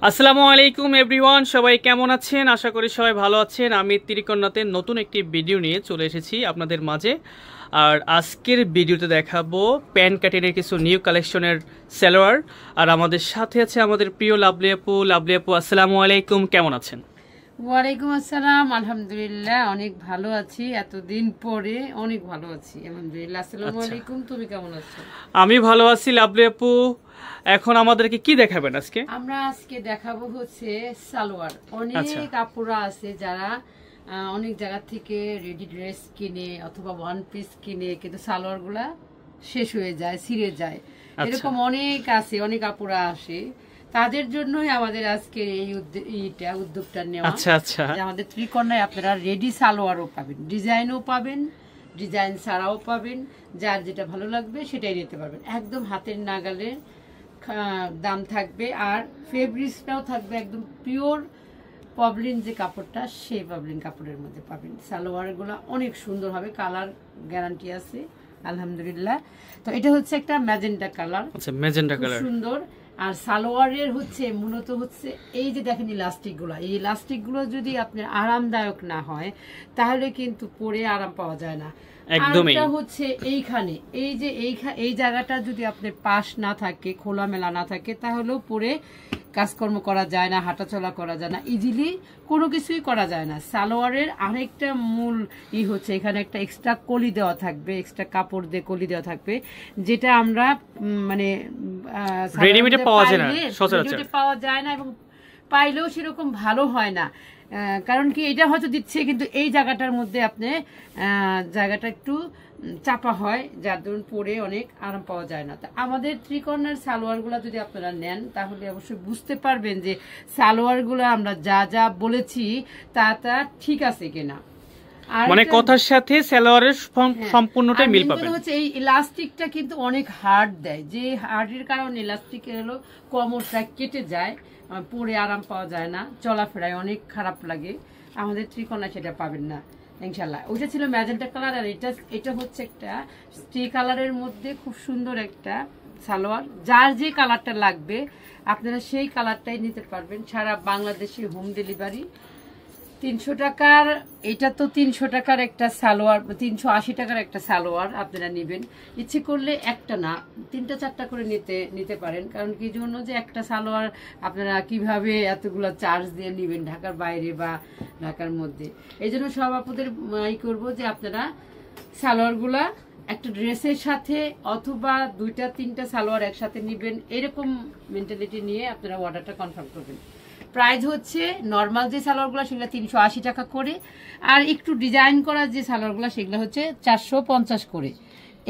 আসসালামু আলাইকুম এভরিওয়ান, সবাই কেমন আছেন? আশা করি সবাই ভালো আছেন। আমি ত্রিকন্যাতে নতুন একটি ভিডিও নিয়ে চলে এসেছি আপনাদের মাঝে। আর আজকের ভিডিওতে দেখাবো প্যান্ট কাটিনের কিছু নিউ কালেকশনের সালোয়ার। আর আমাদের সাথে আছে আমাদের প্রিয় লাভলি আপু। লাভলি আপু, আসসালামু আলাইকুম, কেমন আছেন? ওয়ালাইকুম আসসালাম। আলহামদুলিল্লাহ অনেক ভালো আছি, এতদিন পরে অনেক ভালো আছি আলহামদুলিল্লাহ। আসসালামু আলাইকুম, তুমি কেমন আছো? আমি ভালো আছি লাভলি আপু। এখন আমাদেরকে কি দেখাবেন আজকে? আমরা আজকে দেখাবো হচ্ছে সালোয়ার। অনেক আপুরা আছে যারা অনেক জায়গা থেকে রেডি ড্রেস কিনে অথবা ওয়ান পিস কিনে, কিন্তু সালোয়ার গুলা শেষ হয়ে যায়, ছিঁড়ে যায়। এরকম অনেক আছে, অনেক আপুরা আসে, তাদের জন্যই আমাদের আজকে এই উদ্যোগটা নেওয়া। আমাদের ত্রিকন্যায় আপনারা রেডি সালোয়ারও পাবেন, ডিজাইনও পাবেন, ডিজাইন ছাড়াও পাবেন। যার যেটা ভালো লাগবে সেটাই নিতে পারবেন। একদম হাতের নাগালের দাম থাকবে, আর ফেব্রিক্সটাও থাকবে একদম পিওর পবলিন যে কাপড়টা, সেই পবলিন কাপড়ের মধ্যে পাবেন। সালোয়ারগুলো অনেক সুন্দর হবে, কালার গ্যারান্টি আছে আলহামদুলিল্লাহ। তো এটা হচ্ছে একটা ম্যাজেন্টা কালার, ম্যাজেন্টা কালার সুন্দর। আর সালোয়ারের হচ্ছে মূলত হচ্ছে এই যে দেখেন ইলাস্টিকগুলো, এই ইলাস্টিকগুলো যদি আপনার আরামদায়ক না হয় তাহলে কিন্তু পরে আরাম পাওয়া যায় না। একদমই হচ্ছে এইখানে এই যে এই জায়গাটা যদি আপনার পাশ না থাকে, খোলামেলা না থাকে, তাহলেও পরে কাজকর্ম করা যায় না, হাঁটাচলা করা যায় না, ইজিলি কোনো কিছুই করা যায় না। সালোয়ারের আরেকটা মূল হচ্ছে এখানে একটা এক্সট্রা কলি দেওয়া থাকবে, এক্সট্রা কাপড় দিয়ে কলি দেওয়া থাকবে, যেটা আমরা মানে রেডিমেডে পাওয়া যায় না এবং পাইলেও সেরকম ভালো হয় না। কারণ কি, এটা হয়তো দিচ্ছে কিন্তু এই জায়গাটার মধ্যে আপনি জায়গাটা একটু চাপা হয়, যার দরুন পরে অনেক আরাম পাওয়া যায় না। তা আমাদের ত্রিকন্যার সালোয়ারগুলো যদি আপনারা নেন তাহলে অবশ্যই বুঝতে পারবেন যে সালোয়ারগুলো আমরা যা যা বলেছি তা ঠিক আছে কিনা। মানে কথার সাথে সালোয়ারের সম্পূর্ণটাই মিল পাবেন। হচ্ছে এই ইলাস্টিকটা কিন্তু অনেক হার্ড দেয়, যে হার্ডের কারণে ইলাস্টিক হলো কোমরটা কেটে যায়, পরে আরাম পাওয়া যায় না, চলাফেরায় অনেক খারাপ লাগে। আমাদের ত্রিকোণা সেটা পাবেন না ইনশাল্লাহ। ওইটা ছিল ম্যাজেন্টা কালার, আর এটা হচ্ছে একটা স্টে কালারের মধ্যে খুব সুন্দর একটা সালোয়ার। যার যে কালারটা লাগবে আপনারা সেই কালারটাই নিতে পারবেন। সারা বাংলাদেশে হোম ডেলিভারি। 300 টাকার, এটা তো 300 টাকার একটা সালোয়ার, 380 টাকার একটা সালোয়ার আপনারা নেবেন। ইচ্ছে করলে একটা না, 3টা 4টা করে নিতে পারেন। কারণ কি জন্য, যে একটা সালোয়ার আপনারা কিভাবে এতগুলো চার্জ দিয়ে নেবেন ঢাকার বাইরে বা ঢাকার মধ্যে। এই জন্য সব আপনাদের করবো যে আপনারা সালোয়ারগুলা একটা ড্রেসের সাথে অথবা 2টা 3টা সালোয়ার একসাথে নেবেন, এরকম মেন্টালিটি নিয়ে আপনারা অর্ডারটা কনফার্ম করবেন। প্রাইস হচ্ছে নর্মাল যে সালোয়ারগুলো সেগুলো 380 টাকা করে, আর একটু ডিজাইন করা যে সালোয়ারগুলো সেগুলো হচ্ছে 450 করে।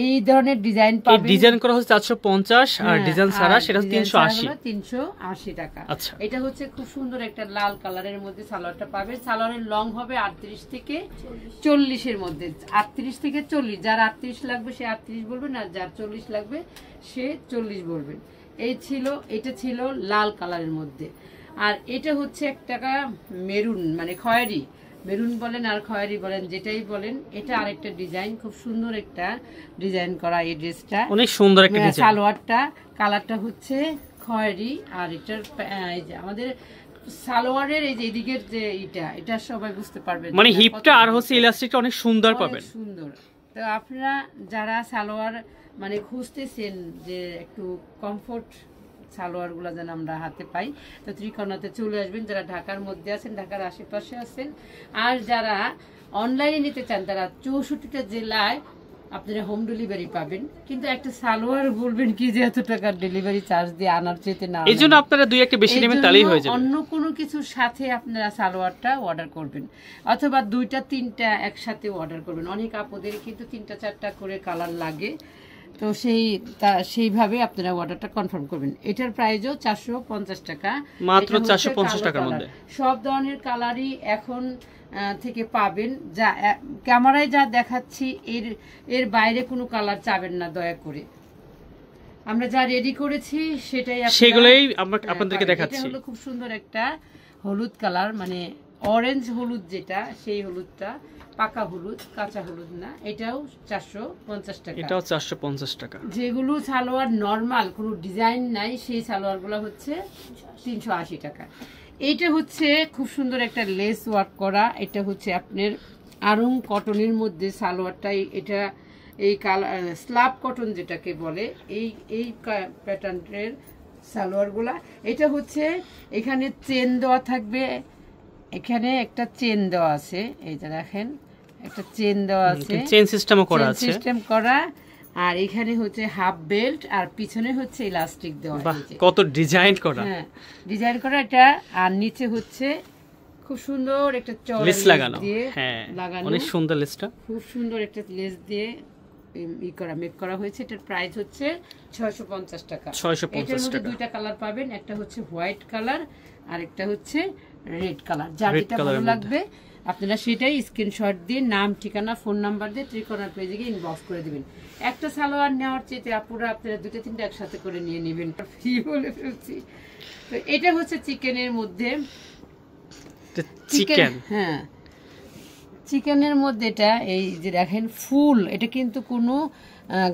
এই ধরনের ডিজাইন পাবেন, ডিজাইন করা হচ্ছে 450 আর ডিজাইন ছাড়া সেটা 380 টাকা। এটা হচ্ছে খুব সুন্দর একটা লাল কালারের মধ্যে সালোয়ারটা পাবেন। সালোয়ারের লং হবে 38 থেকে 40 এর মধ্যে, 38 থেকে 40। যার 38 লাগবে সে 38 বলবেন, আর যার 40 লাগবে সে 40 বলবেন। এটা ছিল লাল কালারের মধ্যে। আর এটা হচ্ছে একটা মেরুন, মানে খয়েরি, মেরুন বলেন আর খয়েরি বলেন, যেটাই বলেন। এটা আরেকটা ডিজাইন, খুব সুন্দর একটা ডিজাইন করা এই ড্রেসটা, অনেক সুন্দর একটা ডিজাইন। সালোয়ারটা কালারটা হচ্ছে খয়েরি, আর এটার এই যে আমাদের সালোয়ারের এই যে এদিকের যে এটা সবাই বুঝতে পারবেন, মানে হিপটা আর হচ্ছে ইলাস্টিকটা অনেক সুন্দর পাবেন, সুন্দর। তো আপনারা যারা সালোয়ার মানে খুঁজতেছেন যে একটু কমফোর্ট সালোয়ার গুলা যেন আমরা হাতে পাই, তো ত্রিকোণাতে চলে আসবেন। যারা ঢাকার মধ্যে আছেন, ঢাকার আশেপাশে আছেন, আর যারা অনলাইনে নিতে চান তারা 64টা জেলায় আপনারা হোম ডেলিভারি পাবেন। কিন্তু একটা সালোয়ার বলবেন কি যে এত টাকার ডেলিভারি চার্জ দিয়ে আনার চেতে না, এই জন্য আপনারা 2-1টা বেশি নেবেন, তাহলেই হয়ে যাবে। অন্য কোনো কিছুর সাথে আপনারা সালোয়ারটা অর্ডার করবেন, অথবা 2টা 3টা একসাথে অর্ডার করবেন। অনেক আপুদের কিন্তু 3টা 4টা করে কালার লাগে, তো সেইভাবে আপনারা অর্ডারটা কনফার্ম করবেন। এটার প্রাইসও 450 টাকা, মাত্র 450 টাকার মধ্যে। সব ধরনের কালারই এখন থেকে পাবেন। যা ক্যামেরায় যা দেখাচ্ছি এর বাইরে কোনো কালার চাবেন না দয়া করে। আমরা যা রেডি করেছি সেগুলোই আমরা আপনাদেরকে দেখাচ্ছি। এটা হলো খুব সুন্দর একটা হলুদ কালার, মানে অরেঞ্জ হলুদ যেটা, সেই হলুদটা পাকা হলুদ, কাঁচা হলুদ না, এটাও 450 টাকা। এটাও 450 টাকা। যেগুলো সালোয়ার নরমাল কোনো ডিজাইন নাই সেই সালোয়ারগুলো হচ্ছে 380 টাকা। এইটা হচ্ছে খুব সুন্দর একটা লেস ওয়ার্ক করা, এটা হচ্ছে আপনার আরং কটনের মধ্যে সালোয়ারটাই, এটা এই কালার স্ল্যাব কটন যেটাকে বলে, এই প্যাটার্নের সালোয়ারগুলা। এটা হচ্ছে এখানে চেন দেওয়া থাকবে, এখানে একটা চেন দেওয়া আছে, এই যে দেখেন একটা চেন দেওয়া আছে, চেন সিস্টেমও করা আছে, সিস্টেম করা। আর এখানে হচ্ছে হাফ বেল্ট, আর পিছনে হচ্ছে ইলাস্টিক দেওয়া আছে, কত ডিজাইন করা। হ্যাঁ ডিজাইন করা এটা। আর নিচে হচ্ছে খুব সুন্দর একটা চড়া লেস লাগানো, দিয়ে হ্যাঁ লাগানো, অনেক সুন্দর লেসটা, খুব সুন্দর একটা লেস দিয়ে মেক করা হয়েছে। এটার প্রাইস হচ্ছে 650 টাকা। 650 এটার মধ্যে টাকা। দুইটা কালার পাবেন, একটা হচ্ছে হোয়াইট কালার আর একটা হচ্ছে রেড কালার। যার রেড যেটা কালারের ভালো মধ্যে। লাগবে আপনারা সেটাই স্ক্রিনশট দিয়ে নাম, ঠিকানা, ফোন নাম্বার দিয়ে ত্রিকোণার পেজে গিয়ে ইনবক্স করে দিবেন। একটা সালোয়ার নেওয়ার চেয়ে আপুরা আপনারা দুটো তিনটা একসাথে করে নিয়ে নেবেন, ফ্রি বলে ফেলছি। তো এটা হচ্ছে চিকেনের মধ্যে, চিকেন, হ্যাঁ চিকেনের মধ্যে এটা এই যে দেখেন ফুল, এটা কিন্তু কোনো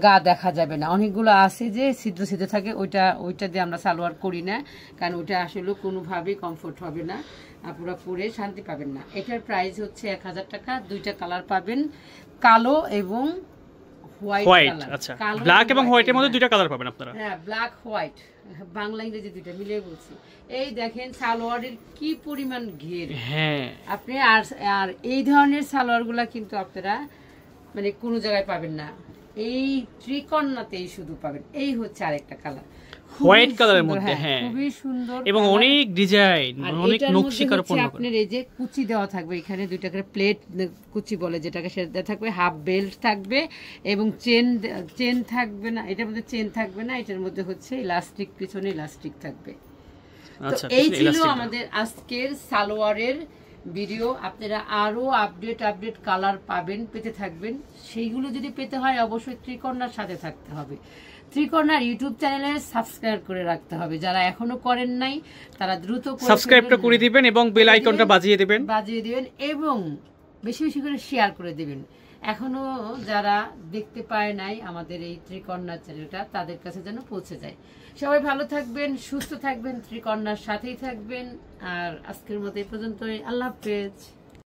গা দেখা যাবে না। অনেকগুলো আছে যে ছিদ্র ছিদ্র থাকে, ওইটা দিয়ে আমরা সালোয়ার করি না, কারণ ওইটা আসলে কোনোভাবেই কমফোর্ট হবে না, আপনারা পরে শান্তি পাবেন না। এটার প্রাইস হচ্ছে 1000 টাকা। দুইটা কালার পাবেন, কালো এবং হোয়াইট। আচ্ছা, ব্ল্যাক এবং হোয়াইটের মধ্যে দুইটা কালার পাবেন আপনারা। হ্যাঁ ব্ল্যাক হোয়াইট, বাংলা ইংরেজি দুইটা মিলিয়ে বলছি। এই দেখেন সালোয়ারের কি পরিমাণ ঘের, হ্যাঁ আপনি আর এই ধরনের সালোয়ারগুলা কিন্তু আপনারা মানে কোনো জায়গায় পাবেন না, এই ত্রিকোণাতেই শুধু পাবেন। এই হচ্ছে আরেকটা কালার, হোয়াইট কালারের মধ্যে, হ্যাঁ খুবই সুন্দর এবং অনেক ডিজাইন, অনেক নকশিকার পণ্য। আপনার এই যে কুচি দেওয়া থাকবে, এখানে দুইটা করে প্লেট কুচি বলে যেটাকে, সেটা থাকবে, হাফ বেল্ট থাকবে এবং চেন থাকবে না, এটার মধ্যে চেন থাকবে না, এটার মধ্যে হচ্ছে ইলাস্টিক, পিছনে ইলাস্টিক থাকবে। তো এই ছিল আমাদের আজকের সালোয়ারের ভিডিও। আপনারা আরো আপডেট কালার পাবেন, পেতে থাকবেন। সেইগুলো যদি পেতে হয় অবশ্যই ত্রিকোণার সাথে থাকতে হবে, ত্রিকোণার ইউটিউব চ্যানেলে সাবস্ক্রাইব করে রাখতে হবে। যারা এখনো করেন নাই তারা দ্রুত সাবস্ক্রাইবটা করে দিবেন এবং বেল আইকনটা বাজিয়ে দিবেন এবং বেশি বেশি করে শেয়ার করে দিবেন। এখনো যারা দেখতে পায় নাই আমাদের এই ত্রিকোণার চ্যানেলটা, তাদের কাছে যেন পৌঁছে যায়। সবাই ভালো থাকবেন, সুস্থ থাকবেন, ত্রিকোণার সাথেই থাকবেন। আর আজকের মতো এই পর্যন্তই, আল্লাহ হাফেজ।